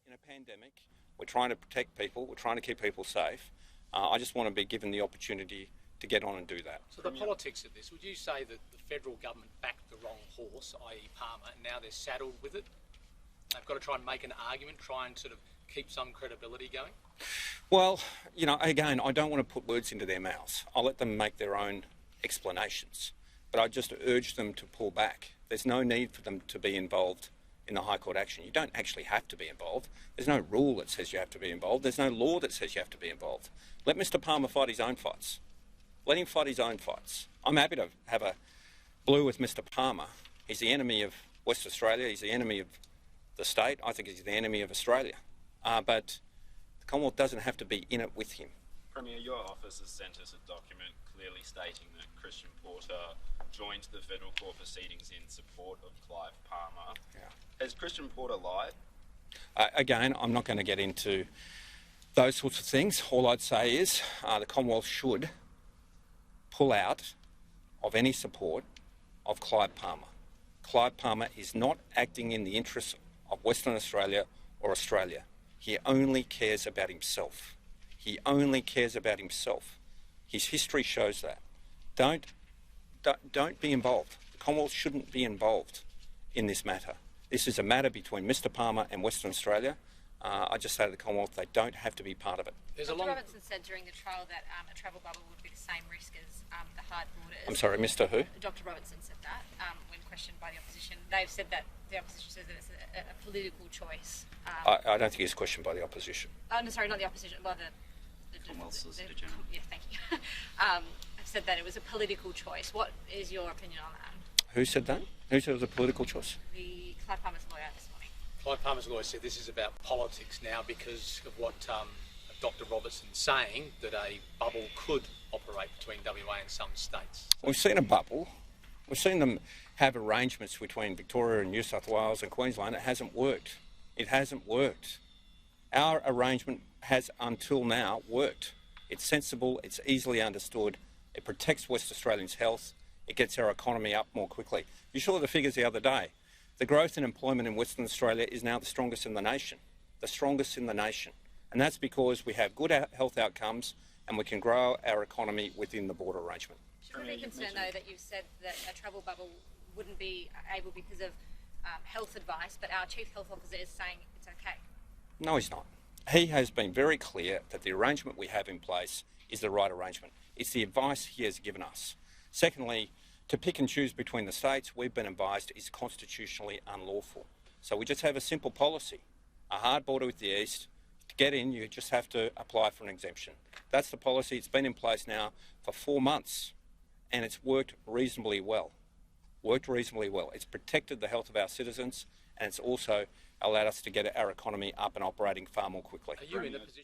in a pandemic. We're trying to protect people. We're trying to keep people safe. I just want to be given the opportunity to get on and do that. So the politics of this, would you say that the federal government backed the wrong horse, i.e. Palmer, and now they're saddled with it? They've got to try and make an argument, try and sort of keep some credibility going? Well, you know, again, I don't want to put words into their mouths. I'll let them make their own explanations. But I just urge them to pull back. There's no need for them to be involved in the High Court action. You don't actually have to be involved. There's no rule that says you have to be involved. There's no law that says you have to be involved. Let Mr Palmer fight his own fights. Let him fight his own fights. I'm happy to have a blue with Mr Palmer. He's the enemy of West Australia. He's the enemy of the state. I think he's the enemy of Australia. But the Commonwealth doesn't have to be in it with him. Premier, your office has sent us a document clearly stating that Christian Porter joined the federal court proceedings in support of Clive Palmer. Yeah. Has Christian Porter lied? Again, I'm not going to get into those sorts of things. All I'd say is the Commonwealth should pull out of any support of Clive Palmer. Clive Palmer is not acting in the interests of Western Australia or Australia. He only cares about himself. He only cares about himself. His history shows that. Don't be involved. The Commonwealth shouldn't be involved in this matter. This is a matter between Mr Palmer and Western Australia. I just say to the Commonwealth, they don't have to be part of it. Dr Robertson said during the trial that a travel bubble would be the same risk as the hard borders. I'm sorry, Mr who? Dr Robertson said that when questioned by the opposition. They've said that the opposition says that it's a political choice. I don't think it's questioned by the opposition. Oh, no, sorry, not the opposition, by the Commonwealth Solicitor General. Yeah, thank you. I've said that it was a political choice. What is your opinion on that? Who said that? Who said it was a political choice? The Clive Palmer's lawyer this morning. Clive Palmer's lawyer said this is about politics now because of what Dr Robertson's saying, that a bubble could operate between WA and some states. We've seen a bubble. We've seen them have arrangements between Victoria and New South Wales and Queensland. It hasn't worked. It hasn't worked. Our arrangement has until now worked. It's sensible, it's easily understood, it protects West Australians' health, it gets our economy up more quickly. You saw the figures the other day. The growth in employment in Western Australia is now the strongest in the nation. The strongest in the nation. And that's because we have good health outcomes and we can grow our economy within the border arrangement. Should we be concerned, though, that you've said that a travel bubble wouldn't be able because of health advice, but our Chief Health Officer is saying it's okay? No, he's not. He has been very clear that the arrangement we have in place is the right arrangement. It's the advice he has given us. Secondly, to pick and choose between the states, we've been advised is constitutionally unlawful. So we just have a simple policy. A hard border with the east. To get in, you just have to apply for an exemption. That's the policy. It's been in place now for 4 months and it's worked reasonably well. It's protected the health of our citizens and it's also allowed us to get our economy up and operating far more quickly. Are you in a position